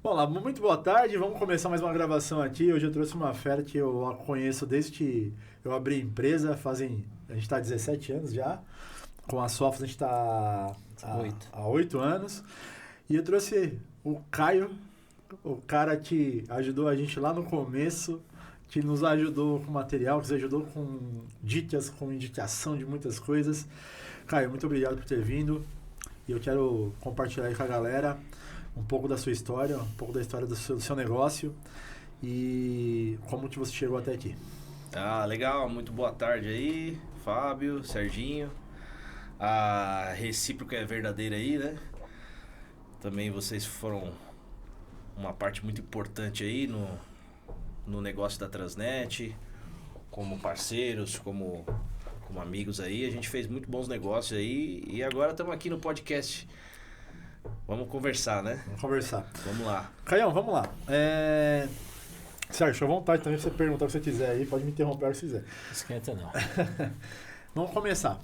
Olá, muito boa tarde. Vamos começar mais uma gravação aqui. Hoje eu trouxe uma fera que eu a conheço desde que eu abri a empresa. A gente está há 17 anos já. Com a Sofos a gente está há 8 anos. E eu trouxe o Caio, o cara que ajudou a gente lá no começo, que nos ajudou com material, que nos ajudou com dicas, com indicação de muitas coisas. Caio, muito obrigado por ter vindo. E eu quero compartilhar aí com a galera um pouco da sua história, um pouco da história do seu negócio e como que você chegou até aqui. Ah, legal. Muito boa tarde aí, Fábio, Serginho. A recíproca é verdadeira aí, né? Também vocês foram uma parte muito importante aí no negócio da Transnet, como parceiros, como amigos aí. A gente fez muito bons negócios aí e agora estamos aqui no podcast. Vamos conversar, né? Vamos conversar. Vamos lá. Caião, vamos lá. Sérgio, fica à vontade também pra você perguntar o que você quiser aí, pode me interromper se quiser. Esquenta não. Vamos começar.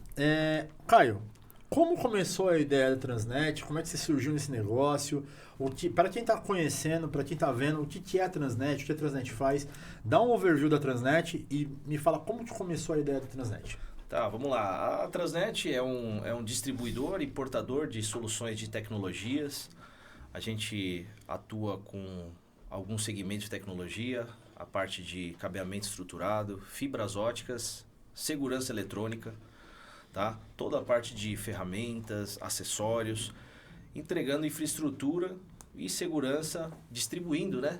Caio, como começou a ideia da Transnet? Como é que você surgiu nesse negócio? Para quem está conhecendo, para quem está vendo, o que é a Transnet, o que a Transnet faz? Dá um overview da Transnet e me fala como que começou a ideia da Transnet. Tá, vamos lá. A Transnet é um distribuidor e importador de soluções de tecnologias. A gente atua com alguns segmentos de tecnologia, a parte de cabeamento estruturado, fibras óticas, segurança eletrônica, tá? Toda a parte de ferramentas, acessórios, entregando infraestrutura e segurança, distribuindo, né?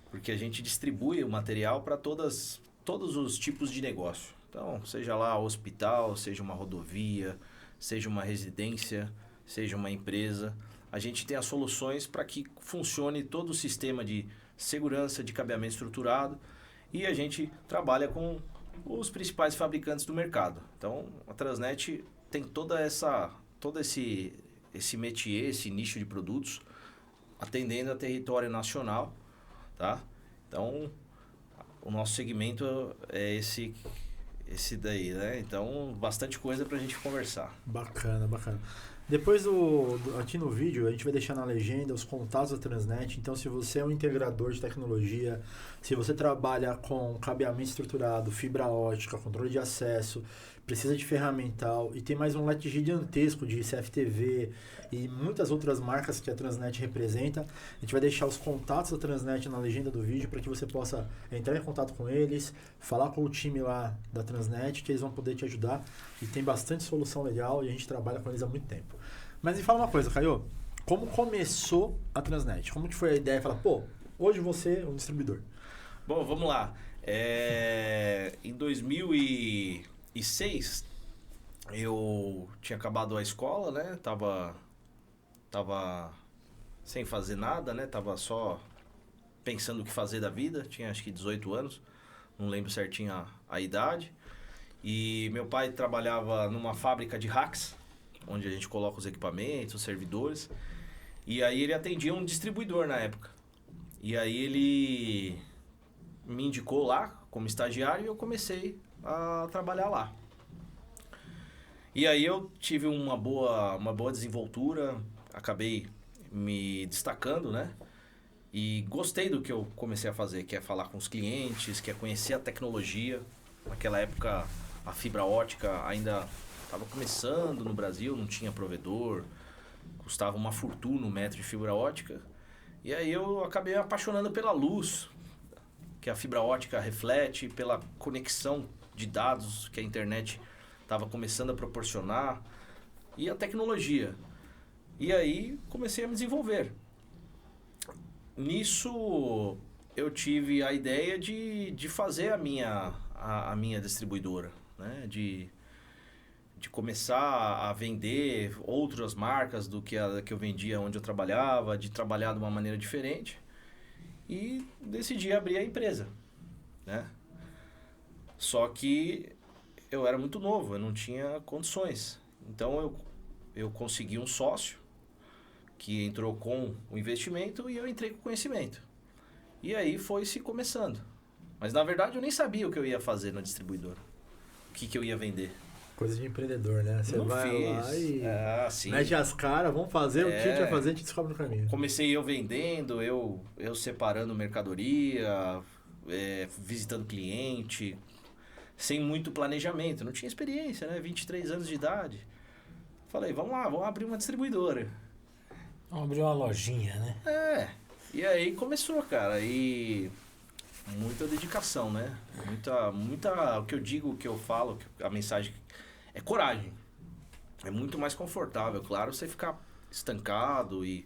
Porque a gente distribui o material para todos os tipos de negócio. Então, seja lá hospital, seja uma rodovia, seja uma residência, seja uma empresa, a gente tem as soluções para que funcione todo o sistema de segurança, de cabeamento estruturado e a gente trabalha com os principais fabricantes do mercado. Então, a Transnet tem todo esse métier, esse nicho de produtos atendendo a território nacional, tá? Então, o nosso segmento é esse daí, né? Então, bastante coisa pra gente conversar. Bacana, bacana. Depois, aqui no vídeo, a gente vai deixar na legenda os contatos da Transnet. Então, se você é um integrador de tecnologia, se você trabalha com cabeamento estruturado, fibra ótica, controle de acesso, precisa de ferramental e tem mais um leque gigantesco de CFTV e muitas outras marcas que a Transnet representa, a gente vai deixar os contatos da Transnet na legenda do vídeo para que você possa entrar em contato com eles, falar com o time lá da Transnet, que eles vão poder te ajudar. E tem bastante solução legal e a gente trabalha com eles há muito tempo. Mas me fala uma coisa, Caio, como começou a Transnet? Como que foi a ideia? Fala, hoje você é um distribuidor. Bom, vamos lá. Em 2006, eu tinha acabado a escola, né? Tava sem fazer nada, né? Tava só pensando o que fazer da vida. Tinha acho que 18 anos, não lembro certinho a idade. E meu pai trabalhava numa fábrica de racks, onde a gente coloca os equipamentos, os servidores. E aí ele atendia um distribuidor na época. E aí ele me indicou lá como estagiário e eu comecei a trabalhar lá. E aí eu tive uma boa desenvoltura, acabei me destacando, né? E gostei do que eu comecei a fazer, que é falar com os clientes, que é conhecer a tecnologia. Naquela época a fibra ótica ainda estava começando no Brasil, não tinha provedor, custava uma fortuna um metro de fibra ótica. E aí eu acabei me apaixonando pela luz que a fibra ótica reflete, pela conexão de dados que a internet estava começando a proporcionar e a tecnologia. E aí comecei a me desenvolver. Nisso eu tive a ideia de fazer a minha distribuidora, né? De começar a vender outras marcas do que a que eu vendia onde eu trabalhava, de trabalhar de uma maneira diferente. E decidi abrir a empresa, né? Só que eu era muito novo, eu não tinha condições. Então eu consegui um sócio que entrou com o investimento e eu entrei com o conhecimento. E aí foi se começando. Mas na verdade eu nem sabia o que eu ia fazer na distribuidora, o que eu ia vender. Coisa de empreendedor, né? Você Não vai fiz. lá e Sim. mete as caras, vamos fazer, o que a gente vai fazer, a gente descobre no caminho. Comecei eu vendendo, eu separando mercadoria, visitando cliente, sem muito planejamento. Não tinha experiência, né? 23 anos de idade. Falei, vamos lá, vamos abrir uma distribuidora. Vamos abrir uma lojinha, né? E aí começou, cara. E muita dedicação, né? O que eu digo, o que eu falo, a mensagem é coragem. É muito mais confortável, claro, você ficar estancado e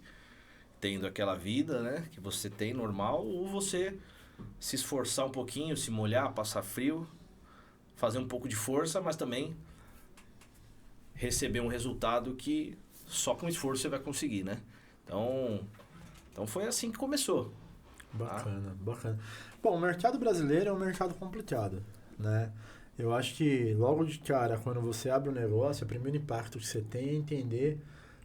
tendo aquela vida, né, que você tem normal, ou você se esforçar um pouquinho, se molhar, passar frio, fazer um pouco de força, mas também receber um resultado que só com esforço você vai conseguir, né? Então foi assim que começou. Bacana, bacana. Bom, o mercado brasileiro é um mercado complicado, né? Eu acho que logo de cara, quando você abre um negócio, o primeiro impacto que você tem é entender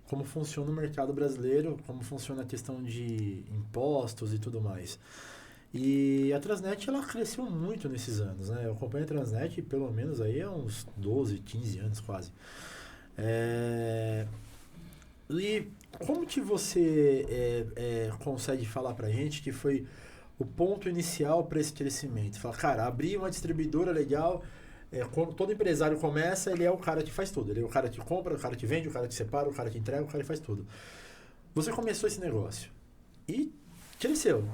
como funciona o mercado brasileiro, como funciona a questão de impostos e tudo mais. E a Transnet, ela cresceu muito nesses anos, né? Eu acompanho a Transnet pelo menos aí há uns 12, 15 anos quase. E como que você consegue falar pra gente que foi o ponto inicial para esse crescimento? Fala, cara, abrir uma distribuidora legal, quando todo empresário começa, ele é o cara que faz tudo. Ele é o cara que compra, o cara que vende, o cara que separa, o cara que entrega, o cara que faz tudo. Você começou esse negócio e cresceu.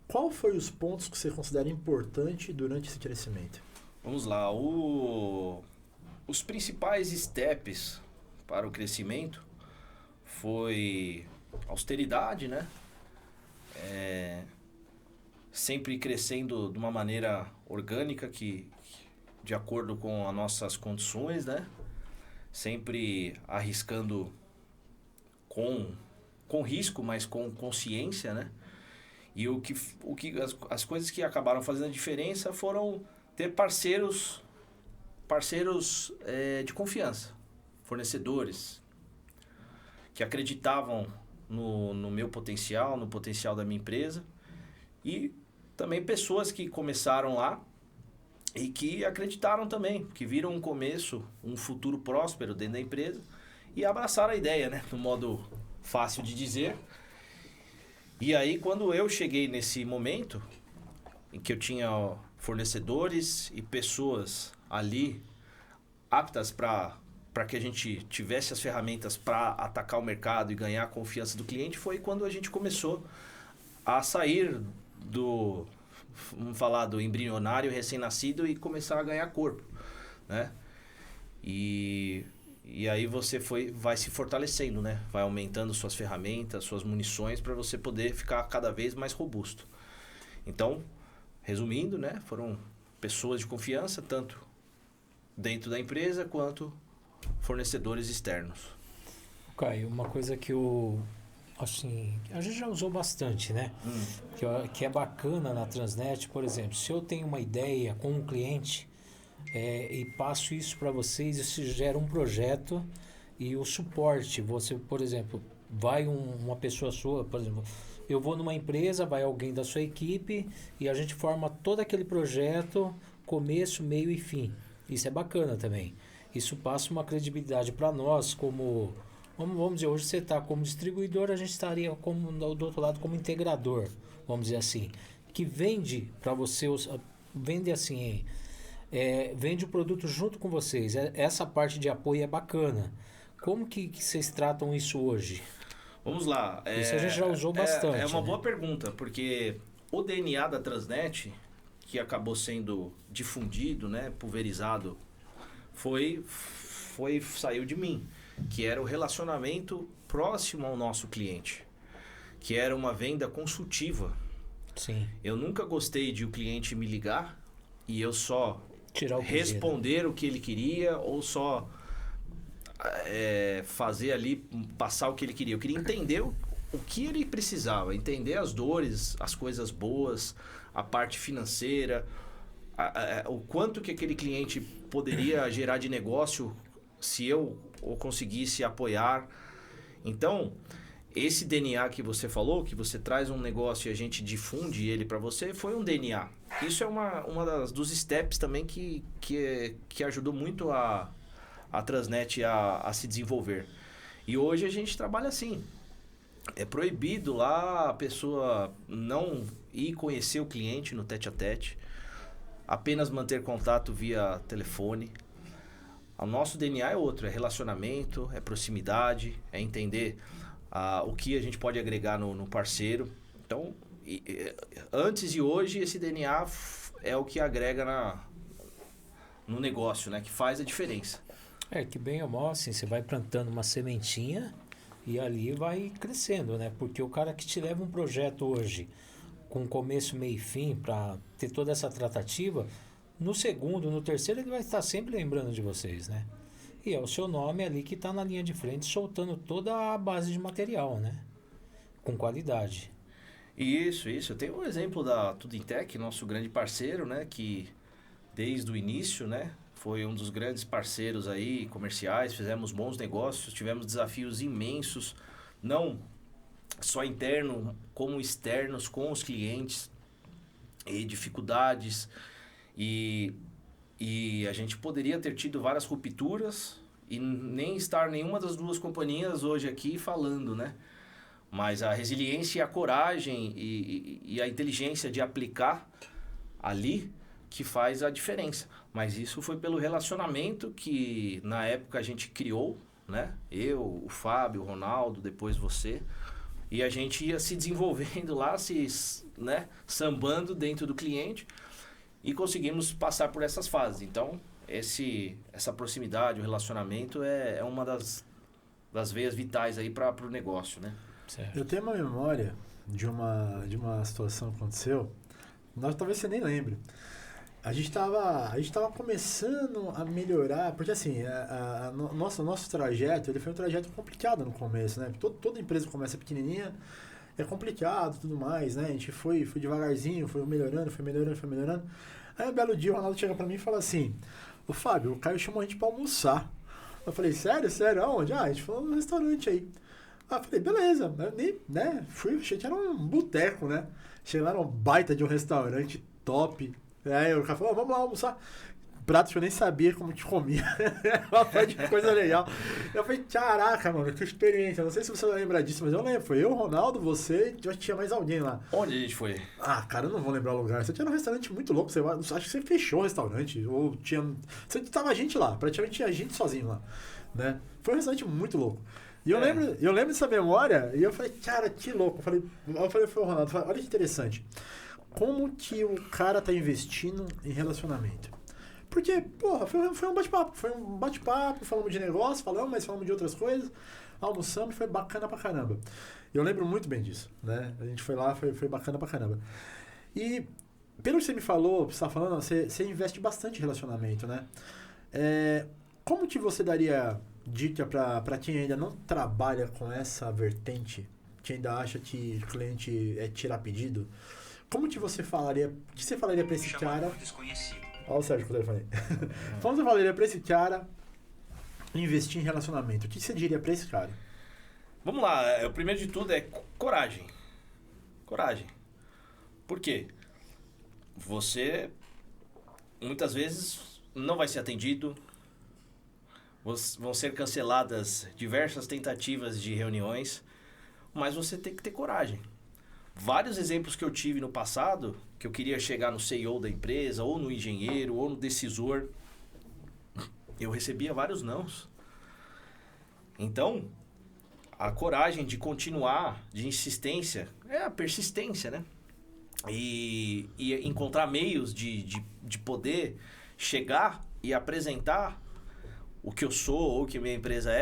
Qual foi os pontos que você considera importante durante esse crescimento? Vamos lá, os principais steps para o crescimento foi austeridade, né? Sempre crescendo de uma maneira orgânica, de acordo com as nossas condições, né? Sempre arriscando com risco, mas com consciência, né? E as coisas que acabaram fazendo a diferença foram ter parceiros de confiança, fornecedores que acreditavam no meu potencial, no potencial da minha empresa, e também pessoas que começaram lá e que acreditaram também, que viram um começo, um futuro próspero dentro da empresa e abraçaram a ideia, né? No modo fácil de dizer. E aí, quando eu cheguei nesse momento em que eu tinha fornecedores e pessoas ali aptas para que a gente tivesse as ferramentas para atacar o mercado e ganhar a confiança do cliente, foi quando a gente começou a sair vamos falar, do embrionário recém-nascido e começar a ganhar corpo, né? E aí você vai se fortalecendo, né? Vai aumentando suas ferramentas, suas munições para você poder ficar cada vez mais robusto. Então, resumindo, né? Foram pessoas de confiança, tanto dentro da empresa quanto fornecedores externos. Caio, uma coisa que assim, a gente já usou bastante, né? Que é bacana na Transnet, por exemplo, se eu tenho uma ideia com um cliente e passo isso para vocês, isso gera um projeto e o suporte. Você, por exemplo, vai uma pessoa sua, por exemplo, eu vou numa empresa, vai alguém da sua equipe e a gente forma todo aquele projeto, começo, meio e fim. Isso é bacana também. Isso passa uma credibilidade para nós como... Vamos dizer, hoje você está como distribuidor, a gente estaria do outro lado como integrador, vamos dizer assim, que vende para você, vende assim, vende o produto junto com vocês. Essa parte de apoio é bacana. Como que vocês tratam isso hoje? Vamos lá. Isso a gente já usou bastante. É uma boa pergunta, porque o DNA da Transnet, que acabou sendo difundido, né, pulverizado, saiu de mim, que era o relacionamento próximo ao nosso cliente, que era uma venda consultiva. Sim. Eu nunca gostei de o cliente me ligar e eu só responder o que ele queria ou só fazer ali, passar o que ele queria. Eu queria entender o que ele precisava, entender as dores, as coisas boas, a parte financeira, o quanto que aquele cliente poderia gerar de negócio se eu o conseguisse apoiar. Então, esse DNA que você falou, que você traz um negócio e a gente difunde ele para você, foi um DNA. Isso é uma dos steps também que ajudou muito a a Transnet a se desenvolver. E hoje a gente trabalha assim. É proibido lá a pessoa não ir conhecer o cliente no tete-a-tete, apenas manter contato via telefone. O nosso DNA é outro, é relacionamento, é proximidade, é entender o que a gente pode agregar no parceiro. Então, antes e hoje, esse DNA é o que agrega no negócio, né? Que faz a diferença. Que bem ou mal, assim, você vai plantando uma sementinha e ali vai crescendo, né? Porque o cara que te leva um projeto hoje com começo, meio e fim para ter toda essa tratativa, no segundo, no terceiro, ele vai estar sempre lembrando de vocês, né? E é o seu nome ali que está na linha de frente, soltando toda a base de material, né? Com qualidade. Isso. Eu tenho um exemplo da Tudintec, nosso grande parceiro, né? Que desde o início, né? Foi um dos grandes parceiros aí, comerciais, fizemos bons negócios, tivemos desafios imensos, não só interno, como externos com os clientes, e dificuldades, e a gente poderia ter tido várias rupturas e nem estar nenhuma das duas companhias hoje aqui falando, né? Mas a resiliência e a coragem e a inteligência de aplicar ali que faz a diferença. Mas isso foi pelo relacionamento que na época a gente criou, né? Eu, o Fábio, o Ronaldo, depois você. E a gente ia se desenvolvendo lá, né? Sambando dentro do cliente e conseguimos passar por essas fases. Então, essa proximidade, o relacionamento é uma das veias vitais aí para o negócio, né? Certo. Eu tenho uma memória de uma situação que aconteceu, talvez você nem lembre. A gente tava começando a melhorar, porque assim, nosso trajeto, ele foi um trajeto complicado no começo, né? Toda empresa começa pequenininha, é complicado e tudo mais, né? A gente foi devagarzinho, foi melhorando. Aí um belo dia o Ronaldo chega pra mim e fala assim: ô Fábio, o Caio chamou a gente pra almoçar. Eu falei: sério? Aonde? A gente falou no restaurante aí. Eu falei: beleza. Eu nem, né? Achei que era um boteco, né? Cheguei lá num baita de um restaurante top. Aí o cara falou: vamos lá almoçar. Pratos que eu nem sabia como que comia. Foi de coisa legal. Eu falei: caraca, mano, que experiência. Não sei se você vai lembrar disso, mas eu lembro. Foi eu, Ronaldo, você e já tinha mais alguém lá. Onde a gente foi? Cara, eu não vou lembrar o lugar. Você tinha um restaurante muito louco. Acho que você fechou o restaurante. Ou tinha. Você tava gente lá. Praticamente tinha gente sozinho lá. Né? Foi um restaurante muito louco. E eu lembro dessa memória. E eu falei: cara, que louco. Eu falei pro Ronaldo: olha que interessante. Como que o cara tá investindo em relacionamento? Porque, porra, foi um bate-papo. Falamos de negócio, mas falamos de outras coisas. Almoçamos, foi bacana pra caramba. Eu lembro muito bem disso, né? A gente foi lá, foi bacana pra caramba. E, pelo que você me falou, você tá falando, você investe bastante em relacionamento, né? Como que você daria dica pra quem ainda não trabalha com essa vertente, que ainda acha que o cliente é tirar pedido? Como que você falaria? O que você falaria pra esse cara? Olha o Sérgio com o telefone. Como você falaria pra esse cara investir em relacionamento? O que você diria pra esse cara? Vamos lá. O primeiro de tudo é coragem. Coragem. Por quê? Você muitas vezes não vai ser atendido. Vão ser canceladas diversas tentativas de reuniões. Mas você tem que ter coragem. Vários exemplos que eu tive no passado, que eu queria chegar no CEO da empresa, ou no engenheiro, ou no decisor, eu recebia vários nãos. Então, a coragem de continuar, de insistência, é a persistência, né? E encontrar meios de poder chegar e apresentar o que eu sou ou o que minha empresa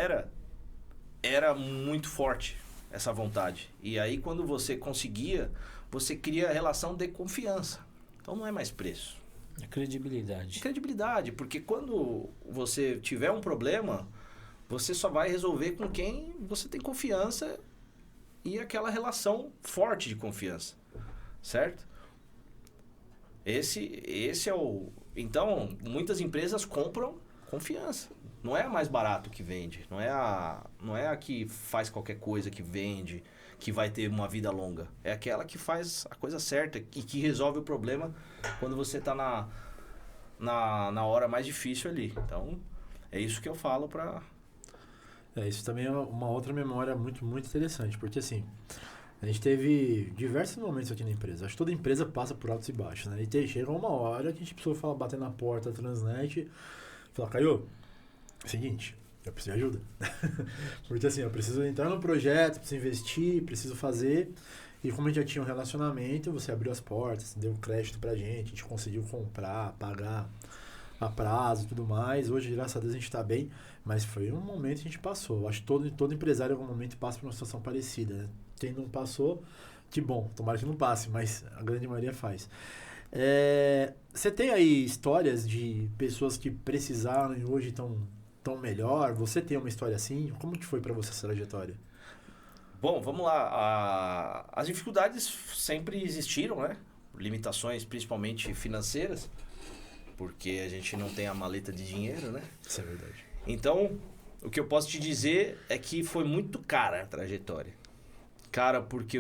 era muito forte. Essa vontade. E aí, quando você conseguia, você cria a relação de confiança. Então, não é mais preço. É credibilidade. Credibilidade, porque quando você tiver um problema, você só vai resolver com quem você tem confiança e aquela relação forte de confiança. Certo? Esse é o... Então, muitas empresas compram confiança. Não é a mais barato que vende. Não é a que faz qualquer coisa que vende, que vai ter uma vida longa. É aquela que faz a coisa certa e que resolve o problema quando você está na hora mais difícil ali. Então, É isso que eu falo para... Isso também é uma outra memória muito, muito interessante, porque assim, a gente teve diversos momentos aqui na empresa. Acho que toda empresa passa por altos e baixos, né? E chega uma hora que a gente precisou bater na porta da Transnet e falar, Caio, é o seguinte, eu preciso de ajuda. Porque assim, eu preciso entrar no projeto, preciso investir, preciso fazer. E como a gente já tinha um relacionamento, você abriu as portas, deu crédito pra gente, a gente conseguiu comprar, pagar a prazo e tudo mais. Hoje, graças a Deus, a gente tá bem, mas foi um momento que a gente passou. Acho que todo empresário em algum momento passa por uma situação parecida, né? Quem não passou, que bom, tomara que não passe, mas a grande maioria faz. Você tem aí histórias de pessoas que precisaram e hoje estão tão melhor? Você tem uma história assim? Como que foi pra você essa trajetória? Bom, vamos lá. As dificuldades sempre existiram, né? Limitações, principalmente financeiras, porque a gente não tem a maleta de dinheiro, né? Isso é verdade. Então, o que eu posso te dizer é que foi muito cara a trajetória. Cara, porque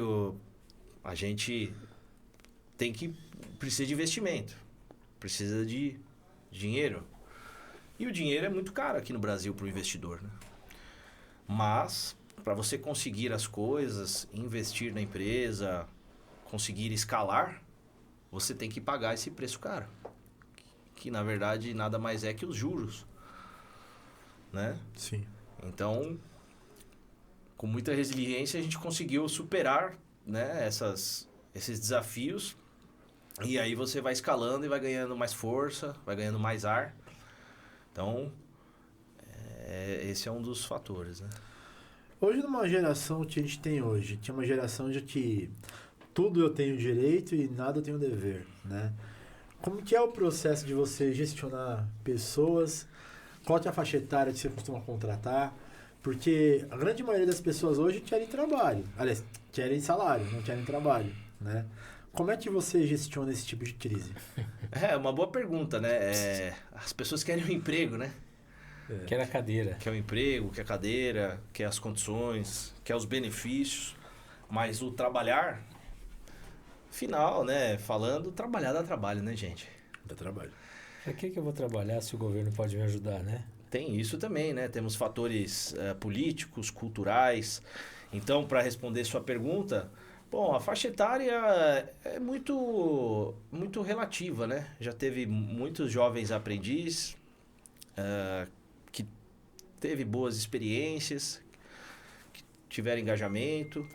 a gente precisa de investimento, precisa de dinheiro. E o dinheiro é muito caro aqui no Brasil para o investidor, né? Mas, para você conseguir as coisas, investir na empresa, conseguir escalar, você tem que pagar esse preço caro. Que, na verdade, nada mais é que os juros, né? Sim. Então, com muita resiliência, a gente conseguiu superar, né, esses desafios. E aí você vai escalando e vai ganhando mais força, vai ganhando mais ar. Então, esse é um dos fatores, né? Hoje, numa geração que a gente tem hoje, tinha uma geração de que tudo eu tenho direito e nada eu tenho dever, né? Como que é o processo de você gestionar pessoas? Qual que é a faixa etária que você costuma contratar? Porque a grande maioria das pessoas hoje querem trabalho. Aliás, querem salário, não querem trabalho, né? Como é que você gestiona esse tipo de crise? É uma boa pergunta, né? As pessoas querem um emprego, né? Quer a cadeira. Quer o emprego, quer a cadeira, quer as condições, quer os benefícios. Mas o trabalhar, final, né? Falando, trabalhar dá trabalho, né, gente? Dá trabalho. Pra que eu vou trabalhar se o governo pode me ajudar, né? Tem isso também, né? Temos fatores políticos, culturais. Então, para responder sua pergunta, bom, a faixa etária é muito, muito relativa, né? Já teve muitos jovens aprendizes que teve boas experiências, que tiveram engajamento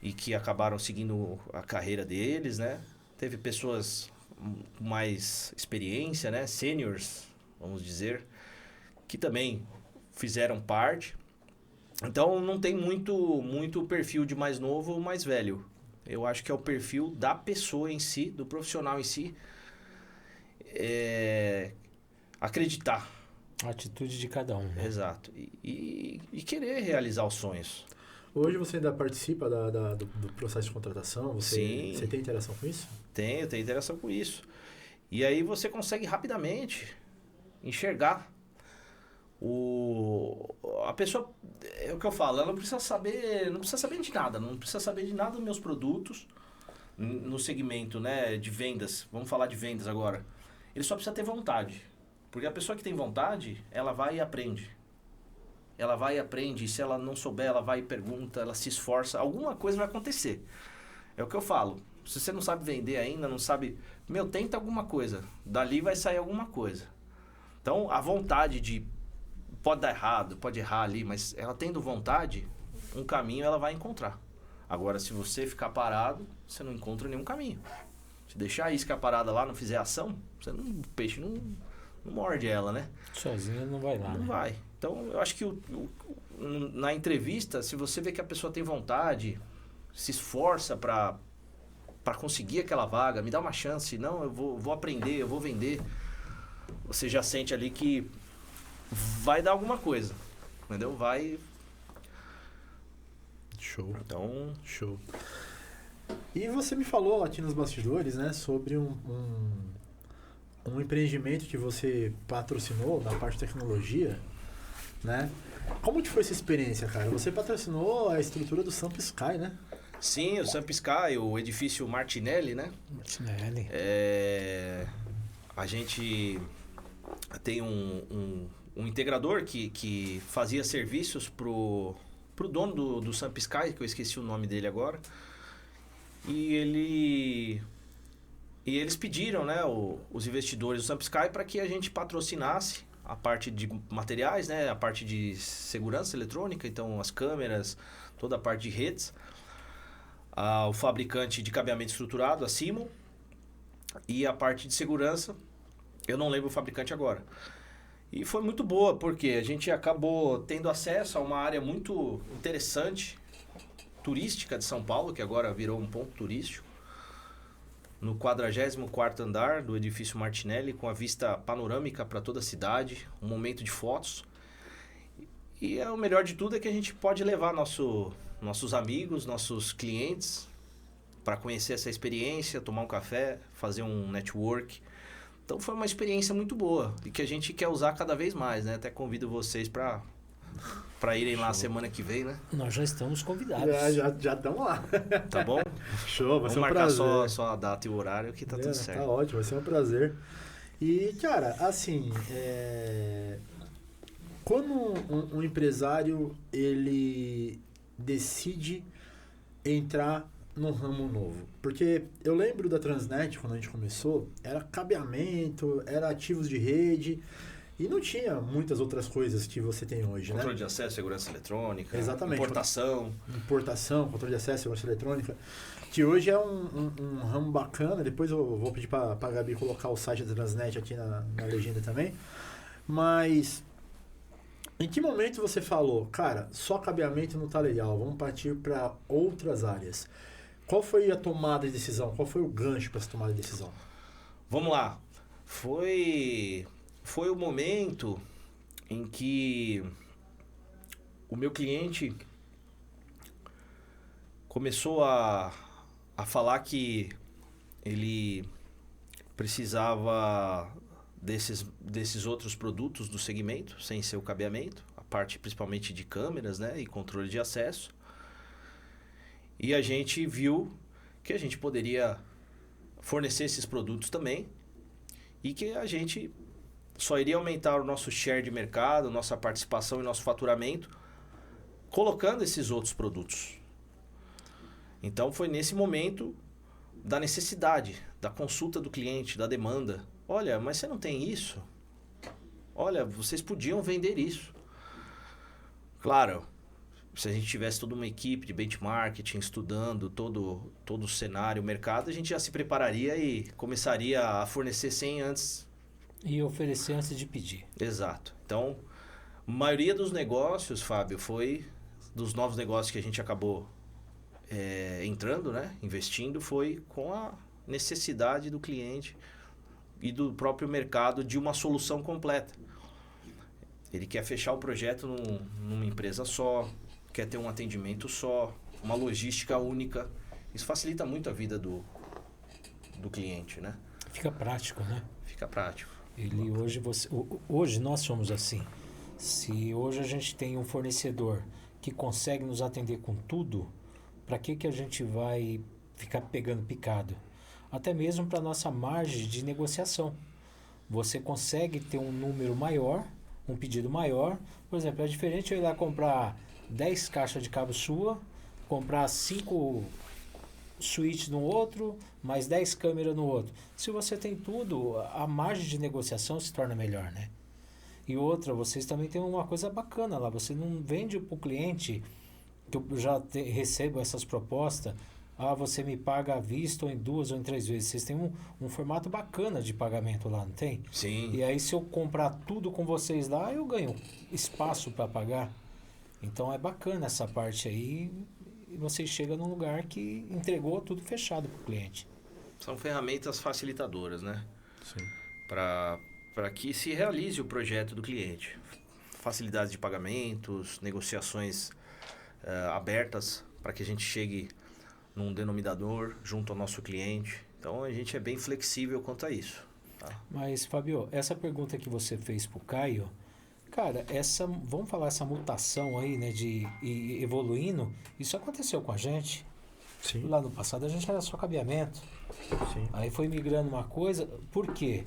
e que acabaram seguindo a carreira deles, né? Teve pessoas com mais experiência, né? Seniors, vamos dizer, que também fizeram parte. Então não tem muito perfil de mais novo ou mais velho. Eu acho que é o perfil da pessoa em si, do profissional em si, acreditar. A atitude de cada um. Né? Exato. E querer realizar os sonhos. Hoje você ainda participa do processo de contratação? Sim. Você tem interação com isso? Tenho interação com isso. E aí você consegue rapidamente enxergar a pessoa, é o que eu falo, ela não precisa saber de nada, não precisa saber de nada dos meus produtos no segmento, né, de vendas. Vamos falar de vendas agora. Ele só precisa ter vontade. Porque a pessoa que tem vontade, ela vai e aprende. Ela vai e aprende, e se ela não souber, ela vai e pergunta, ela se esforça, alguma coisa vai acontecer. É o que eu falo. Se você não sabe vender ainda, não sabe, tenta alguma coisa. Dali vai sair alguma coisa. Então, a vontade pode dar errado, pode errar ali, mas ela tendo vontade, um caminho ela vai encontrar. Agora, se você ficar parado, você não encontra nenhum caminho. Se deixar a isca parada lá, não fizer ação, o peixe não morde ela, né? Sozinho não vai lá, Não né? vai. Então, eu acho que na entrevista, se você vê que a pessoa tem vontade, se esforça para conseguir aquela vaga, me dá uma chance, não, eu vou aprender, eu vou vender, você já sente ali que vai dar alguma coisa, entendeu? Vai... Show. Então... Show. E você me falou aqui nos bastidores, né, sobre um empreendimento que você patrocinou na parte de tecnologia, né? Como que foi essa experiência, cara? Você patrocinou a estrutura do Samp Sky, né? Sim, o Samp Sky, o edifício Martinelli, né? Martinelli. A gente tem um um integrador que fazia serviços pro dono do Samp Sky, que eu esqueci o nome dele agora. E eles pediram, né, os investidores do Samp Sky para que a gente patrocinasse a parte de materiais, né, a parte de segurança eletrônica, então as câmeras, toda a parte de redes, o fabricante de cabeamento estruturado, a Simon, e a parte de segurança, eu não lembro o fabricante agora. E foi muito boa, porque a gente acabou tendo acesso a uma área muito interessante, turística de São Paulo, que agora virou um ponto turístico, no 44º andar do edifício Martinelli, com a vista panorâmica para toda a cidade, um momento de fotos. E o melhor de tudo é que a gente pode levar nossos amigos, nossos clientes, para conhecer essa experiência, tomar um café, fazer um network. Então foi uma experiência muito boa e que a gente quer usar cada vez mais, né? Até convido vocês para irem lá semana que vem, né? Nós já estamos convidados. Já estamos lá. Tá bom? Show, vai ser um marcar prazer. só a data e o horário que tá tudo certo. Tá ótimo, vai ser um prazer. E, cara, assim, quando um empresário, ele decide entrar num ramo novo, porque eu lembro da Transnet, quando a gente começou, era cabeamento, era ativos de rede, e não tinha muitas outras coisas que você tem hoje, Controle né? de acesso, segurança eletrônica, Exatamente. importação, controle de acesso, segurança eletrônica, que hoje é um ramo bacana. Depois eu vou pedir para a Gabi colocar o site da Transnet aqui na legenda também. Mas em que momento você falou, cara, só cabeamento não tá legal, vamos partir para outras áreas? Qual foi a tomada de decisão? Qual foi o gancho para essa tomada de decisão? Vamos lá. Foi o momento em que o meu cliente começou a falar que ele precisava desses outros produtos do segmento, sem ser o cabeamento, a parte principalmente de câmeras, né, e controle de acesso. E a gente viu que a gente poderia fornecer esses produtos também e que a gente só iria aumentar o nosso share de mercado, nossa participação e nosso faturamento colocando esses outros produtos. Então foi nesse momento da necessidade, da consulta do cliente, da demanda. Olha, mas você não tem isso? Olha, vocês podiam vender isso. Claro, se a gente tivesse toda uma equipe de benchmarking estudando todo o cenário, o mercado, a gente já se prepararia e começaria a fornecer sem antes. E oferecer antes de pedir. Exato. Então, a maioria dos negócios, Fábio, dos novos negócios que a gente acabou entrando, né, investindo, foi com a necessidade do cliente e do próprio mercado de uma solução completa. Ele quer fechar o projeto numa empresa só, quer ter um atendimento só, uma logística única. Isso facilita muito a vida do cliente, né? Fica prático, né? Fica prático. Hoje nós somos assim. Se hoje a gente tem um fornecedor que consegue nos atender com tudo, para que a gente vai ficar pegando picado? Até mesmo para nossa margem de negociação. Você consegue ter um número maior, um pedido maior. Por exemplo, é diferente eu ir lá comprar 10 caixas de cabo sua, comprar 5 switches no outro, mais 10 câmeras no outro. Se você tem tudo, a margem de negociação se torna melhor, né? E outra, vocês também têm uma coisa bacana lá. Você não vende para o cliente, que eu já recebo essas propostas, você me paga à vista ou em 2 ou em 3 vezes. Vocês têm um formato bacana de pagamento lá, não tem? Sim. E aí se eu comprar tudo com vocês lá, eu ganho espaço para pagar. Então é bacana essa parte aí. E você chega num lugar que entregou tudo fechado para o cliente. São ferramentas facilitadoras, né? Sim. Para que se realize o projeto do cliente. Facilidades de pagamentos, negociações abertas para que a gente chegue num denominador junto ao nosso cliente. Então a gente é bem flexível quanto a isso. Tá? Mas, Fabio, essa pergunta que você fez para o Caio, cara, vamos falar essa mutação aí, né, de ir evoluindo, isso aconteceu com a gente. Sim. Lá no passado a gente era só cabeamento. Sim. Aí foi migrando uma coisa. Por quê?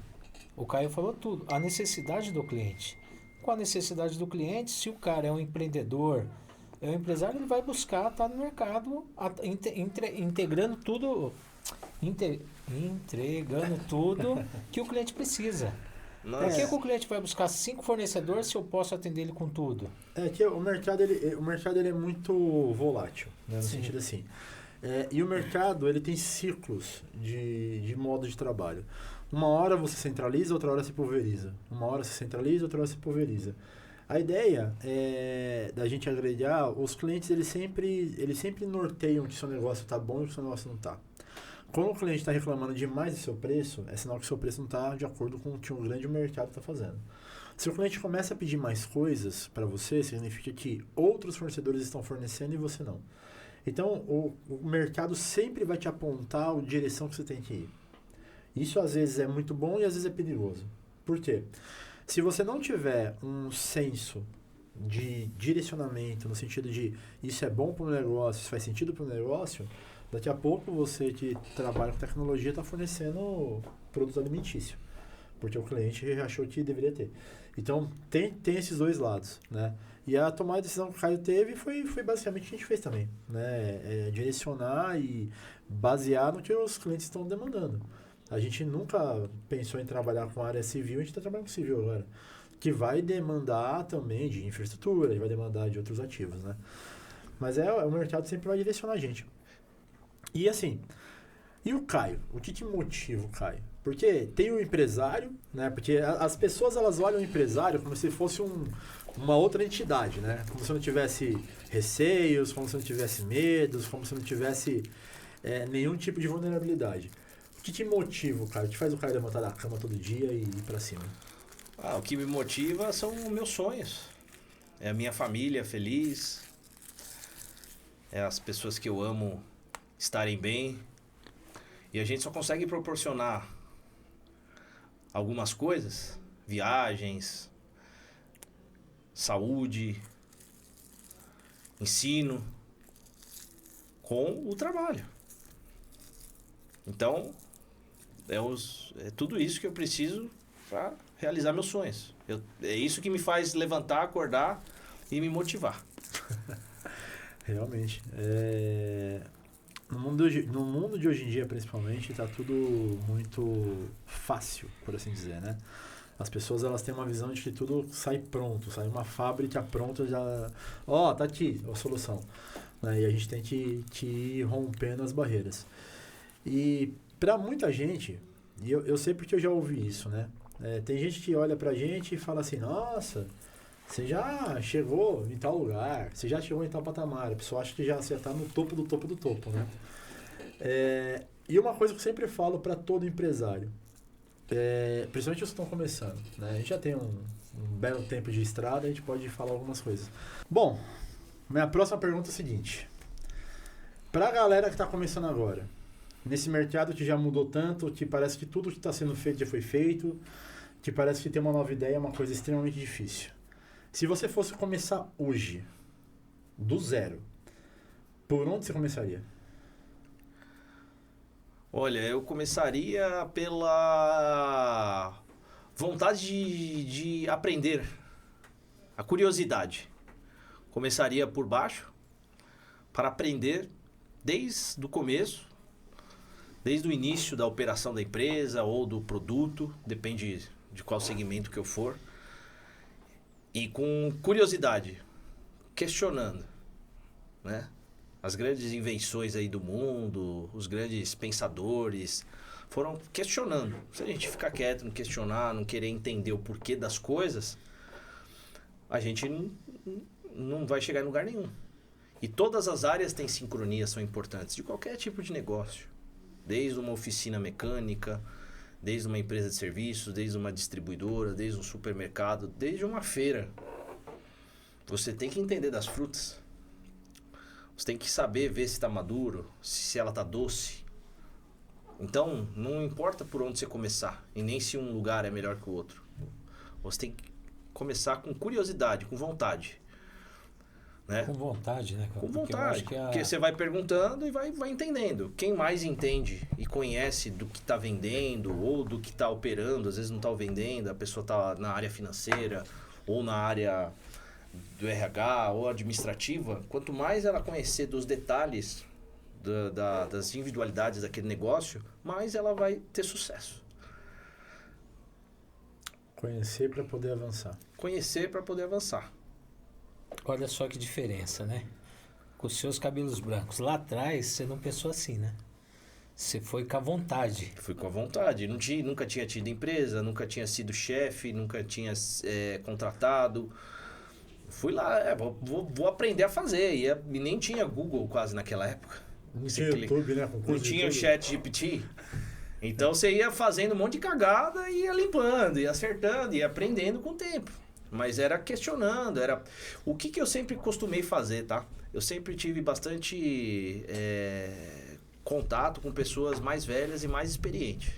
O Caio falou tudo. A necessidade do cliente. com a necessidade do cliente. Se o cara é um empreendedor, é um empresário, ele vai buscar estar no mercado integrando tudo, entregando tudo que o cliente precisa. Por que o cliente vai buscar 5 fornecedores se eu posso atender ele com tudo? É que o mercado ele é muito volátil, né, no sentido assim. E o mercado ele tem ciclos de modo de trabalho. Uma hora você centraliza, outra hora você pulveriza. Uma hora você centraliza, outra hora você pulveriza. A ideia é da gente agregar, os clientes eles sempre norteiam que seu negócio está bom e que seu negócio não está. Quando o cliente está reclamando demais do seu preço, é sinal que o seu preço não está de acordo com o que um grande mercado está fazendo. Se o cliente começa a pedir mais coisas para você, significa que outros fornecedores estão fornecendo e você não. Então, o mercado sempre vai te apontar a direção que você tem que ir. Isso às vezes é muito bom e às vezes é perigoso. Por quê? Se você não tiver um senso de direcionamento, no sentido de isso é bom para o negócio, isso faz sentido para o negócio, daqui a pouco você que trabalha com tecnologia está fornecendo produto alimentício, porque o cliente achou que deveria ter. Então, tem esses dois lados, né? E a tomada de decisão que o Caio teve foi basicamente o que a gente fez também, né? Direcionar e basear no que os clientes estão demandando. A gente nunca pensou em trabalhar com área civil, a gente está trabalhando com civil agora, que vai demandar também de infraestrutura, vai demandar de outros ativos, né? Mas o mercado sempre vai direcionar a gente. E assim, e o Caio? O que motiva o Caio? Porque tem o empresário, né? Porque as pessoas elas olham o empresário como se fosse uma outra entidade, né? Como se não tivesse receios, como se não tivesse medos, como se não tivesse nenhum tipo de vulnerabilidade. O que motiva o Caio? O que faz o Caio levantar da cama todo dia e ir pra cima? O que me motiva são meus sonhos. É a minha família feliz. É as pessoas que eu amo estarem bem. E a gente só consegue proporcionar algumas coisas, viagens, saúde, ensino, com o trabalho. Então, é tudo isso que eu preciso para realizar meus sonhos. É isso que me faz levantar, acordar e me motivar. Realmente. No mundo de hoje em dia, principalmente, está tudo muito fácil, por assim dizer, né? As pessoas elas têm uma visão de que tudo sai pronto, sai uma fábrica pronta, já... tá aqui a solução. Né? E a gente tem que ir rompendo as barreiras. E para muita gente, e eu sei porque eu já ouvi isso, né? Tem gente que olha pra gente e fala assim, nossa, você já chegou em tal lugar, você já chegou em tal patamar. A pessoa acha que já você está no topo do topo do topo, né? E uma coisa que eu sempre falo para todo empresário, principalmente os que estão começando, né? A gente já tem um belo tempo de estrada, a gente pode falar algumas coisas. Bom, minha próxima pergunta é a seguinte. Para a galera que está começando agora, nesse mercado que já mudou tanto, que parece que tudo que está sendo feito já foi feito, que parece que ter uma nova ideia é uma coisa extremamente difícil. Se você fosse começar hoje, do zero, por onde você começaria? Olha, eu começaria pela vontade de aprender, a curiosidade. Começaria por baixo, para aprender desde o começo, desde o início da operação da empresa ou do produto, depende de qual segmento que eu for. E com curiosidade, questionando, né? As grandes invenções aí do mundo, os grandes pensadores foram questionando. Se a gente ficar quieto, não questionar, não querer entender o porquê das coisas, a gente não vai chegar em lugar nenhum. E todas as áreas têm sincronia, são importantes, de qualquer tipo de negócio. Desde uma oficina mecânica, desde uma empresa de serviços, desde uma distribuidora, desde um supermercado, desde uma feira. Você tem que entender das frutas. Você tem que saber ver se está maduro, se ela está doce. Então, não importa por onde você começar, e nem se um lugar é melhor que o outro. Você tem que começar com curiosidade, com vontade. Né? Com vontade, né? Com vontade, porque você vai perguntando e vai entendendo. Quem mais entende e conhece do que está vendendo ou do que está operando, às vezes não está vendendo, a pessoa está na área financeira ou na área do RH ou administrativa, quanto mais ela conhecer dos detalhes das individualidades daquele negócio, mais ela vai ter sucesso. Conhecer para poder avançar. Conhecer para poder avançar. Olha só que diferença, né? Com os seus cabelos brancos. Lá atrás, você não pensou assim, né? Você foi com a vontade. Fui com a vontade. Nunca tinha tido empresa, nunca tinha sido chefe, nunca tinha contratado. Fui lá, vou aprender a fazer. E nem tinha Google quase naquela época. Não tinha YouTube, né? Não tinha o ChatGPT. Então você ia fazendo um monte de cagada e ia limpando, ia acertando, ia aprendendo com o tempo. Mas era questionando, era... O que eu sempre costumei fazer, tá? Eu sempre tive bastante contato com pessoas mais velhas e mais experientes.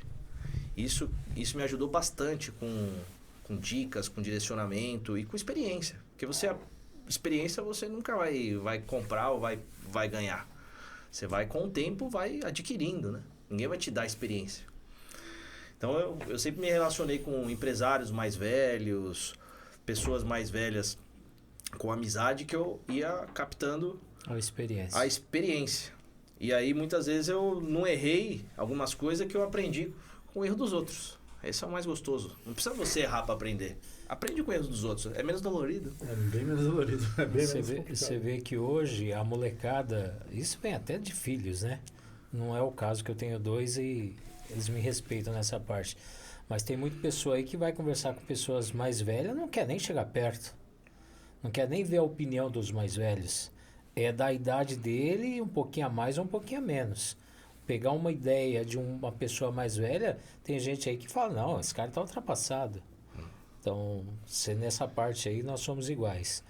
Isso me ajudou bastante com dicas, com direcionamento e com experiência. Porque experiência você nunca vai comprar ou vai ganhar. Você vai com o tempo, vai adquirindo, né? Ninguém vai te dar experiência. Então eu sempre me relacionei com empresários mais velhos, pessoas mais velhas com amizade, que eu ia captando a experiência. E aí muitas vezes eu não errei algumas coisas que eu aprendi com o erro dos outros. Esse é o mais gostoso. Não precisa você errar para aprender. Aprende com o erro dos outros. É menos dolorido. É bem menos dolorido. É bem Você vê que hoje a molecada... Isso vem até de filhos, né? Não é o caso que eu tenho 2 e eles me respeitam nessa parte. Mas tem muita pessoa aí que vai conversar com pessoas mais velhas, não quer nem chegar perto. Não quer nem ver a opinião dos mais velhos. É da idade dele, um pouquinho a mais ou um pouquinho a menos. Pegar uma ideia de uma pessoa mais velha, tem gente aí que fala, não, esse cara está ultrapassado. Então, nessa parte aí, nós somos iguais.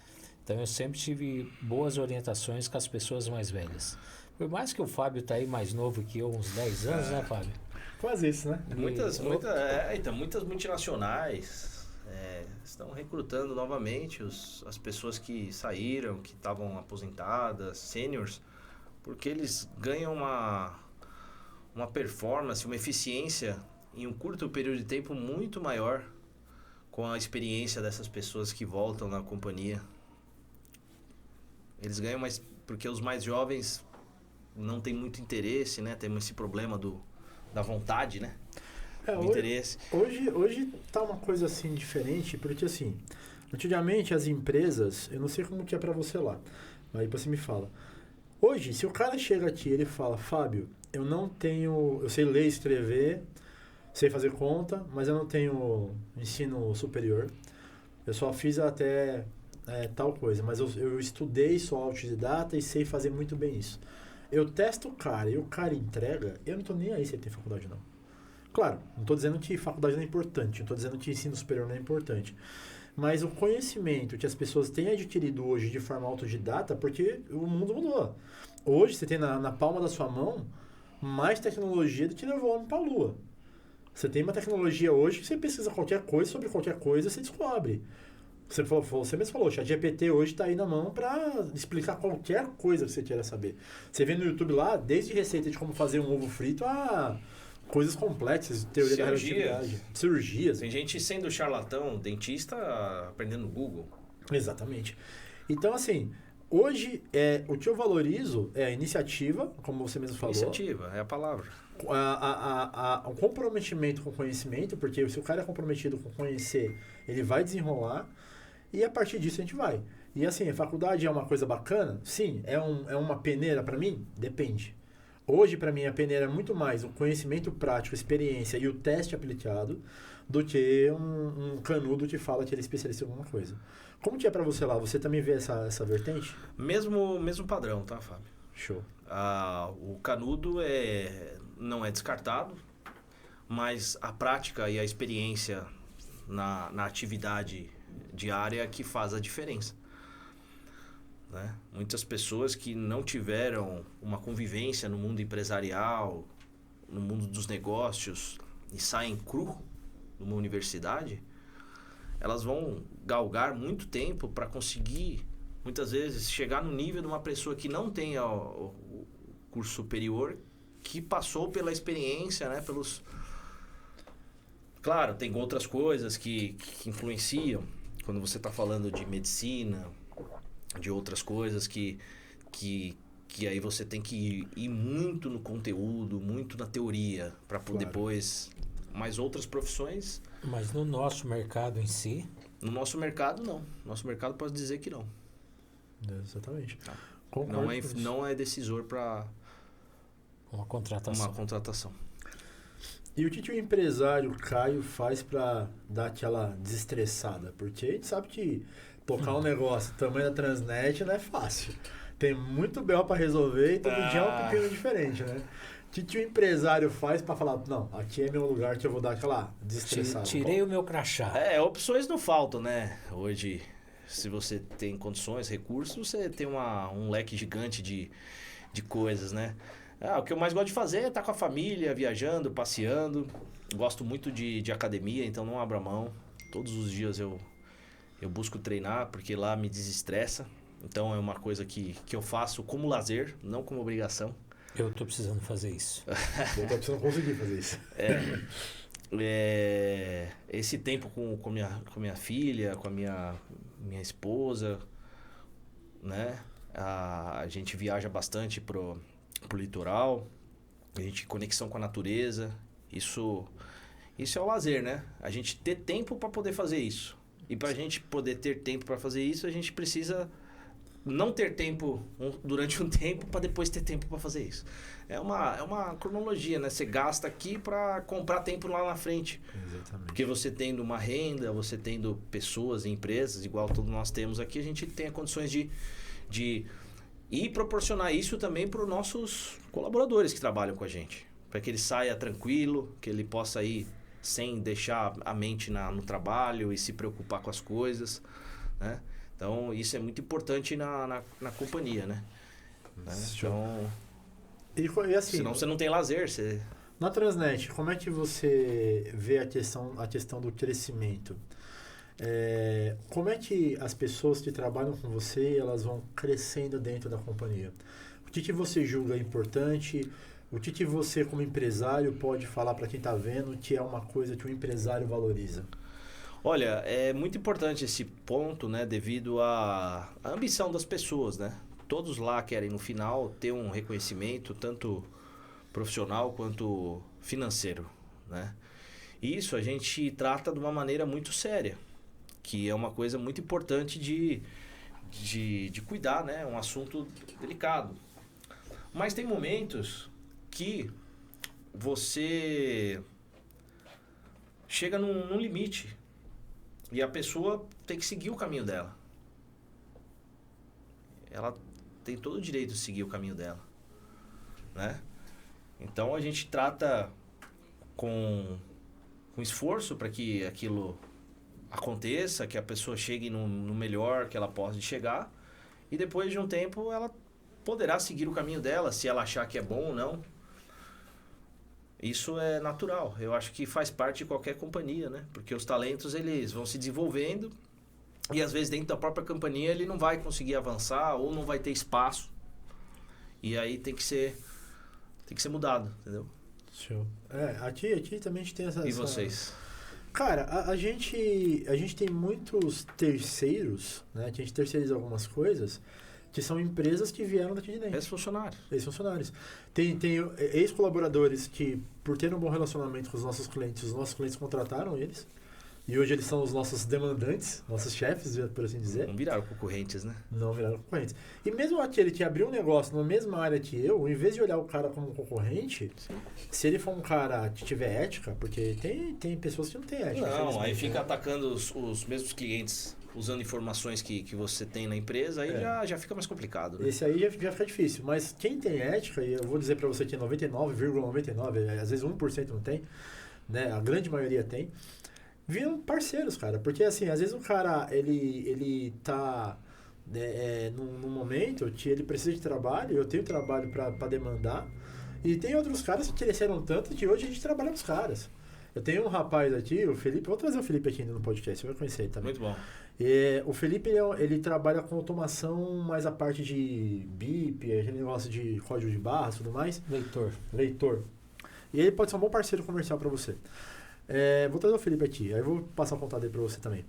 Então, eu sempre tive boas orientações com as pessoas mais velhas. Por mais que o Fábio tá aí mais novo que eu, uns 10 anos, né, Fábio? Quase isso, né? Muitas multinacionais estão recrutando novamente as pessoas que saíram, que estavam aposentadas, sêniors, porque eles ganham uma performance, uma eficiência em um curto período de tempo muito maior com a experiência dessas pessoas que voltam na companhia. Eles ganham mais, porque os mais jovens não têm muito interesse, né? Tem esse problema da vontade, né? Do interesse. Hoje tá uma coisa assim diferente, porque assim, antigamente as empresas, eu não sei como que é pra você lá, mas aí você me fala. Hoje, se o cara chega aqui e ele fala, Fábio, eu sei ler e escrever, sei fazer conta, mas eu não tenho ensino superior. Eu só fiz até tal coisa, mas eu estudei, sou autodidata e sei fazer muito bem isso. Eu testo o cara e o cara entrega, eu não tô nem aí se ele tem faculdade não. Claro, não tô dizendo que faculdade não é importante, não tô dizendo que ensino superior não é importante. Mas o conhecimento que as pessoas têm adquirido hoje de forma autodidata, porque o mundo mudou. Hoje você tem na palma da sua mão mais tecnologia do que levou o homem para a Lua. Você tem uma tecnologia hoje que você pesquisa qualquer coisa, sobre qualquer coisa, você descobre. Você mesmo falou, o ChatGPT hoje está aí na mão para explicar qualquer coisa que você queira saber. Você vê no YouTube lá, desde receita de como fazer um ovo frito a coisas complexas, teoria da relatividade. Cirurgias. Tem gente sendo charlatão, dentista, aprendendo no Google. Exatamente. Então, assim, hoje o que eu valorizo é a iniciativa, como você mesmo falou. Iniciativa, é a palavra. O comprometimento com o conhecimento, porque se o cara é comprometido com conhecer, ele vai desenrolar, e a partir disso a gente vai. E assim, a faculdade é uma coisa bacana? Sim. É uma peneira para mim? Depende. Hoje, para mim, a peneira é muito mais o conhecimento prático, a experiência e o teste aplicado do que um canudo que fala que ele é especialista em alguma coisa. Como que é para você lá? Você também vê essa vertente? Mesmo padrão, tá, Fábio? Show. O canudo não é descartado, mas a prática e a experiência na atividade diária é que faz a diferença. Né? Muitas pessoas que não tiveram uma convivência no mundo empresarial, no mundo dos negócios, e saem cru numa universidade, elas vão galgar muito tempo para conseguir, muitas vezes, chegar no nível de uma pessoa que não tem o curso superior, que passou pela experiência, né? Claro, tem outras coisas que influenciam, quando você está falando de medicina, de outras coisas que aí você tem que ir muito no conteúdo, muito na teoria, para depois... Mas outras profissões... Mas no nosso mercado em si... No nosso mercado, não. Nosso mercado pode dizer que não. Exatamente. Tá. Não é decisor para uma contratação. E o que o empresário Caio faz para dar aquela desestressada? Porque a gente sabe que tocar um negócio do tamanho da Transnet não é fácil. Tem muito B.O. para resolver e todo dia é um pepino diferente, né? O que o empresário faz para falar, não, aqui é meu lugar que eu vou dar aquela desestressada? Tirei o meu crachá. Opções não faltam, né? Hoje, se você tem condições, recursos, você tem um leque gigante de coisas, né? O que eu mais gosto de fazer é estar com a família, viajando, passeando. Gosto muito de academia, então não abro a mão. Todos os dias eu busco treinar, porque lá me desestressa. Então é uma coisa que eu faço como lazer, não como obrigação. Eu tô precisando fazer isso. Eu tô precisando conseguir fazer isso. Esse tempo com minha filha, com a minha esposa, né? A gente viaja bastante pro litoral, a gente conexão com a natureza. Isso é o lazer, né? A gente ter tempo para poder fazer isso. E para a gente poder ter tempo para fazer isso, a gente precisa não ter tempo durante um tempo para depois ter tempo para fazer isso. É uma cronologia, né? Você gasta aqui para comprar tempo lá na frente. Exatamente. Porque você tendo uma renda, você tendo pessoas e empresas, igual todos nós temos aqui, a gente tem condições de e proporcionar isso também para os nossos colaboradores que trabalham com a gente. Para que ele saia tranquilo, que ele possa ir sem deixar a mente no trabalho e se preocupar com as coisas, né? Então, isso é muito importante na companhia, né? Então, e assim, senão você não tem lazer. Na Transnet, como é que você vê a questão do crescimento? Como é que as pessoas que trabalham com você, elas vão crescendo dentro da companhia? O que você julga importante? O que você, como empresário, pode falar para quem está vendo que é uma coisa que o empresário valoriza? Olha, é muito importante esse ponto, né, devido à ambição das pessoas, né? Todos lá querem, no final, ter um reconhecimento, tanto profissional quanto financeiro, né? Isso a gente trata de uma maneira muito séria, que é uma coisa muito importante de cuidar, né? Um assunto delicado. Mas tem momentos que você chega num limite. E a pessoa tem que seguir o caminho dela. Ela tem todo o direito de seguir o caminho dela, né? Então a gente trata com esforço para que aquilo aconteça, que a pessoa chegue no melhor que ela possa chegar. E depois de um tempo ela poderá seguir o caminho dela, se ela achar que é bom ou não. Isso é natural, eu acho que faz parte de qualquer companhia, né? Porque os talentos, eles vão se desenvolvendo e às vezes dentro da própria companhia ele não vai conseguir avançar ou não vai ter espaço. E aí tem que ser mudado, entendeu? Show. Aqui também a gente tem essa... E vocês? Cara, a gente tem muitos terceiros, né? Que a gente terceiriza algumas coisas, que são empresas que vieram daqui de dentro. Ex-funcionários. Tem ex-colaboradores que, por ter um bom relacionamento com os nossos clientes contrataram eles. E hoje eles são os nossos demandantes, nossos chefes, por assim dizer. Não viraram concorrentes, né? Não viraram concorrentes. E mesmo aquele que abriu um negócio na mesma área que eu, em vez de olhar o cara como um concorrente, se ele for um cara que tiver ética, porque tem pessoas que não têm ética. Não, aí fica atacando os mesmos clientes, usando informações que você tem na empresa, aí já fica mais complicado, né? Esse aí já fica difícil. Mas quem tem ética, e eu vou dizer pra você que 99,99%, às vezes 1% não tem, né? A grande maioria tem. Viram parceiros, cara. Porque, assim, às vezes o cara, ele tá num momento que ele precisa de trabalho, eu tenho trabalho pra demandar, e tem outros caras que cresceram tanto que hoje a gente trabalha com os caras. Eu tenho um rapaz aqui, o Felipe, vou trazer o Felipe aqui no podcast, você vai conhecer ele também. Muito bom. O Felipe, ele trabalha com automação, mais a parte de BIP, aquele negócio de código de barras e tudo mais. Leitor. E ele pode ser um bom parceiro comercial pra você. Vou trazer o Felipe aqui, aí eu vou passar o contato dele pra você também.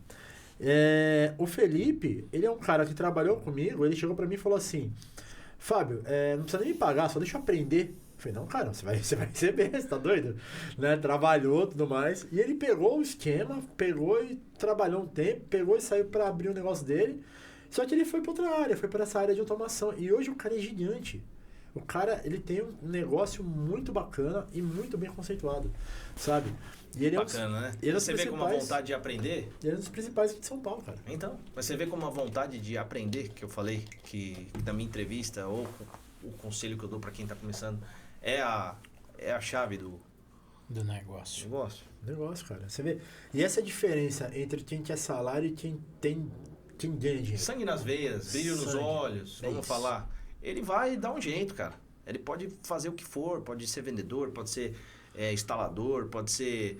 O Felipe, ele é um cara que trabalhou comigo, ele chegou pra mim e falou assim, Fábio, não precisa nem me pagar, só deixa eu aprender. Eu falei, não, cara, você vai receber, você tá doido? Né? Trabalhou e tudo mais. E ele pegou o esquema, pegou e trabalhou um tempo, pegou e saiu pra abrir o negócio dele. Só que ele foi pra outra área, foi pra essa área de automação. E hoje o cara é gigante. O cara, ele tem um negócio muito bacana e muito bem conceituado, sabe? E ele Bacana, né? Ele Você vê como a vontade de aprender? Ele é um dos principais aqui de São Paulo, cara. Então, mas você vê como a vontade de aprender, que eu falei, que na minha entrevista, ou o conselho que eu dou pra quem tá começando, é a chave do negócio. Negócio, cara. Você vê. E essa é a diferença entre quem quer salário e quem ganha dinheiro. Sangue nas veias, brilho nos olhos, vamos falar. Ele vai dar um jeito, cara. Ele pode fazer o que for, pode ser vendedor, pode ser instalador, pode ser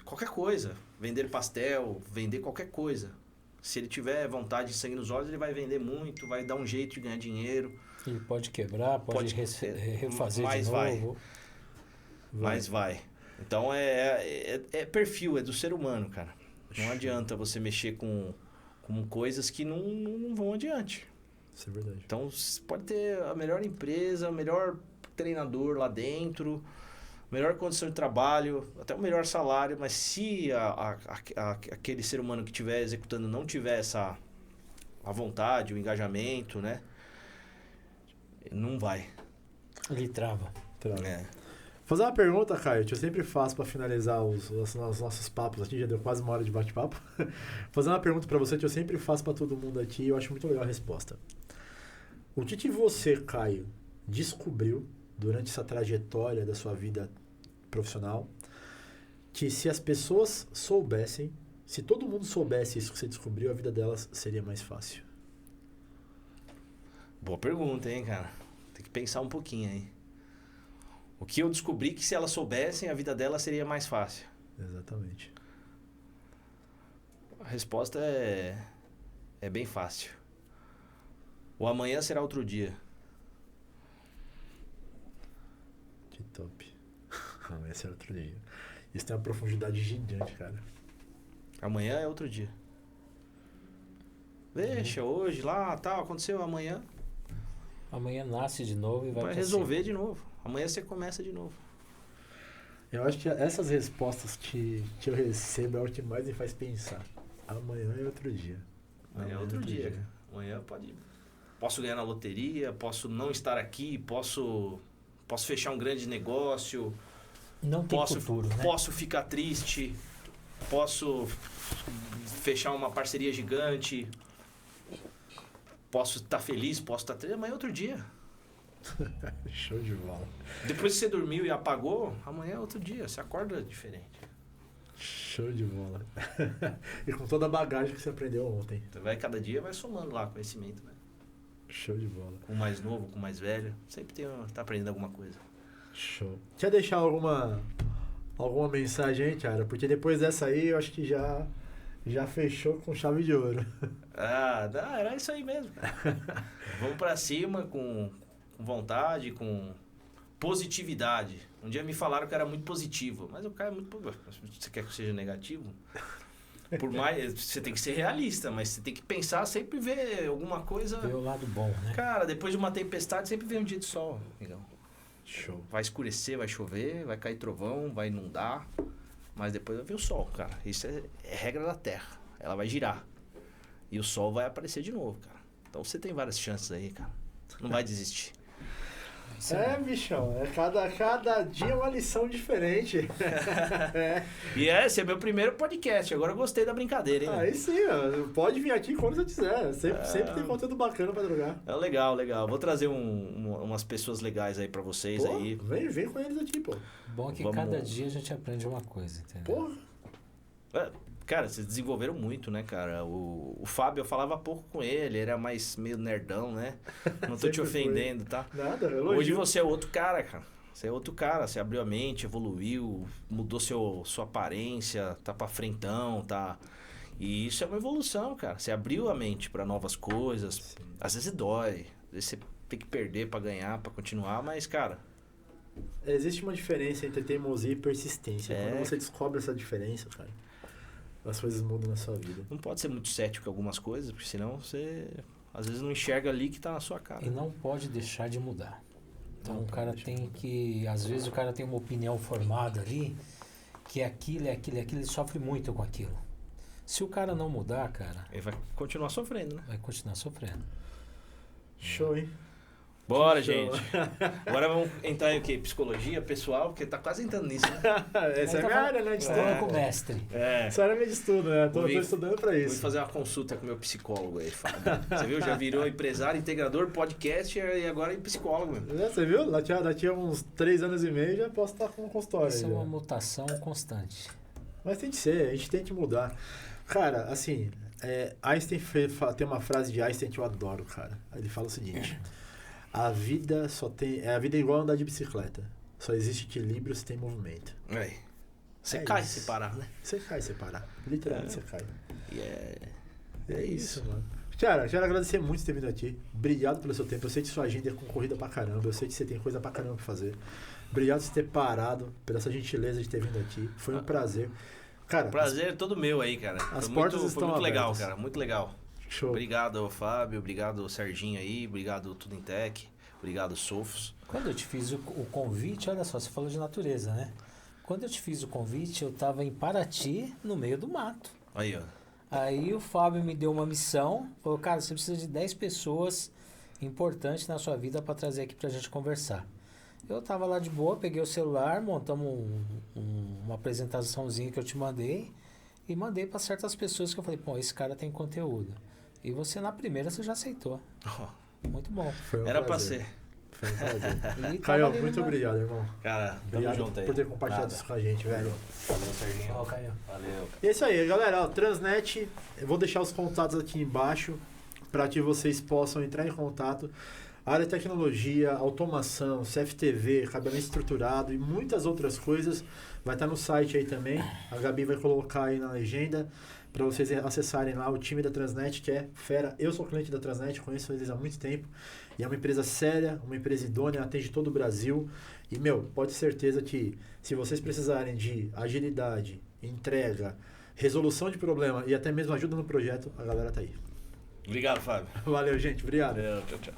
qualquer coisa. Vender pastel, vender qualquer coisa. Se ele tiver vontade de sangue nos olhos, ele vai vender muito, vai dar um jeito de ganhar dinheiro. Ele pode quebrar, pode refazer mas de novo. Mas vai. Então é perfil, é do ser humano, cara. Não adianta você mexer com coisas que não vão adiante. Isso é verdade. Então, você pode ter a melhor empresa, o melhor treinador lá dentro, melhor condição de trabalho, até o melhor salário, mas se aquele ser humano que estiver executando não tiver a vontade, o engajamento, né? Não vai. Ele trava. Fazer uma pergunta, Caio, que eu sempre faço para finalizar os nossos papos aqui, já deu quase uma hora de bate-papo. Fazer uma pergunta para você que eu sempre faço para todo mundo aqui e eu acho muito legal a resposta. O que você, Caio, descobriu durante essa trajetória da sua vida profissional que se as pessoas soubessem, se todo mundo soubesse isso que você descobriu, a vida delas seria mais fácil? Boa pergunta, hein, cara? Tem que pensar um pouquinho aí. O que eu descobri que se elas soubessem, a vida delas seria mais fácil. Exatamente. A resposta é bem fácil. O amanhã será outro dia. Que top. Amanhã será outro dia. Isso tem uma profundidade gigante, cara. Amanhã é outro dia. Deixa, hoje, lá, tal, aconteceu amanhã. Amanhã nasce de novo e vai resolver de novo. Amanhã você começa de novo. Eu acho que essas respostas que eu recebo é o que mais me faz pensar. Amanhã é outro dia. Amanhã é outro dia. Amanhã posso ganhar na loteria, posso não estar aqui, posso fechar um grande negócio. Não tem futuro, né? Posso ficar triste, posso fechar uma parceria gigante, posso estar feliz, posso estar triste. Amanhã é outro dia. Show de bola. Depois que você dormiu e apagou, amanhã é outro dia. Você acorda diferente. Show de bola. E com toda a bagagem que você aprendeu ontem. Cada dia vai somando lá conhecimento, né? Show de bola. Com o mais novo, com o mais velho. Sempre tá aprendendo alguma coisa. Show. Quer deixar alguma mensagem aí, cara? Porque depois dessa aí, eu acho que já fechou com chave de ouro. Era isso aí mesmo. Vamos pra cima com vontade, com positividade. Um dia me falaram que eu era muito positivo, mas o cara é muito... Você quer que eu seja negativo? Por mais... Você tem que ser realista, mas você tem que pensar, sempre ver alguma coisa... Ver o lado bom, né? Cara, depois de uma tempestade, sempre vem um dia de sol, amigão. Show. Vai escurecer, vai chover, vai cair trovão, vai inundar, mas depois vai vir o sol, cara. Isso é regra da Terra. Ela vai girar. E o sol vai aparecer de novo, cara. Então você tem várias chances aí, cara. Não vai desistir. Bichão, cada dia é uma lição diferente. E esse é meu primeiro podcast, agora eu gostei da brincadeira, hein? Aí sim, pode vir aqui quando você quiser, sempre tem conteúdo bacana pra drogar. Legal. Vou trazer umas pessoas legais aí pra vocês. Pô, aí. Vem com eles aqui, pô. Bom que cada dia a gente aprende uma coisa, entendeu? Porra. Cara, vocês desenvolveram muito, né, cara? O Fábio, eu falava pouco com ele era mais meio nerdão, né? Não tô te ofendendo, tá? Nada, elogio. Hoje você é outro cara, cara. Você é outro cara, você abriu a mente, evoluiu, mudou sua aparência, tá pra frentão, tá... E isso é uma evolução, cara. Você abriu a mente pra novas coisas. Sim. Às vezes dói, às vezes você tem que perder pra ganhar, pra continuar, mas, cara... Existe uma diferença entre teimosia e persistência. Quando você descobre essa diferença, cara... as coisas mudam na sua vida. Não pode ser muito cético em algumas coisas, porque senão você às vezes não enxerga ali que tá na sua cara. E não pode deixar de mudar. Então Não o cara pode tem deixar de que... Às vezes o cara tem uma opinião formada ali, que é aquilo, ele sofre muito com aquilo. Se o cara não mudar, cara, Ele vai continuar sofrendo, né? vai continuar sofrendo. Show, hein? Bora, Show. gente. Agora vamos entrar em o quê? Psicologia pessoal, porque tá quase entrando nisso. Né? Essa é a minha área, né? De estudo. Falando com o mestre. É. Essa área é minha de estudo, né? Tô Vou vir- estudando pra Vou isso. fazer uma consulta com o meu psicólogo aí, Fábio. Você viu? Já virou empresário, integrador, podcast e agora é psicólogo mesmo. Você viu? Daqui a uns 3 anos e meio já posso estar com um consultório. Isso é já. uma mutação constante. Mas tem que ser, a gente tem que mudar. Cara, assim, Einstein tem uma frase de Einstein que eu adoro, cara. Ele fala o seguinte: a vida a vida é igual andar de bicicleta. Só existe equilíbrio se tem movimento. É. Você É cai isso. se parar, né? Você cai, você para. Literalmente você cai. E É isso, mano. Cara, quero agradecer muito por ter vindo aqui. Obrigado pelo seu tempo. Eu sei que sua agenda é concorrida pra caramba. Eu sei que você tem coisa pra caramba pra fazer. Obrigado por ter parado, pela sua gentileza de ter vindo aqui. Foi um prazer. Cara, prazer é todo meu aí, cara. As Foi portas muito, estão foi muito legal, abertas. cara. Muito legal. show. Obrigado, Fábio. Obrigado, Serginho aí. Obrigado, Tudo em Tech. Obrigado, Sofos. Quando eu te fiz o convite, olha só, você falou de natureza, né? Quando eu te fiz o convite, eu estava em Paraty, no meio do mato. Aí, ó. Aí o Fábio me deu uma missão, falou, cara, você precisa de 10 pessoas importantes na sua vida para trazer aqui pra gente conversar. Eu tava lá de boa, peguei o celular, montamos uma apresentaçãozinha que eu te mandei e mandei para certas pessoas que eu falei, pô, esse cara tem conteúdo. E você na primeira você já aceitou. Muito bom. Foi um Era pra prazer. ser. Foi um prazer. E tava Caio, ali muito numa- obrigado, irmão. Cara, tamo Obrigado junto aí. por ter compartilhado Nada. isso com a gente, velho. Valeu, Serginho. Ó, Caio. Valeu. E é isso aí, galera. Ó, Transnet, eu vou deixar os contatos aqui embaixo para que vocês possam entrar em contato. Área de tecnologia, automação, CFTV, cabeamento estruturado e muitas outras coisas. Vai estar no site aí também. A Gabi vai colocar aí na legenda para vocês acessarem lá o time da Transnet, que é fera. Eu sou cliente da Transnet, conheço eles há muito tempo. E é uma empresa séria, uma empresa idônea, atende todo o Brasil. E, pode ter certeza que se vocês precisarem de agilidade, entrega, resolução de problema e até mesmo ajuda no projeto, a galera tá aí. Obrigado, Fábio. Valeu, gente. Obrigado. Valeu, tchau, tchau.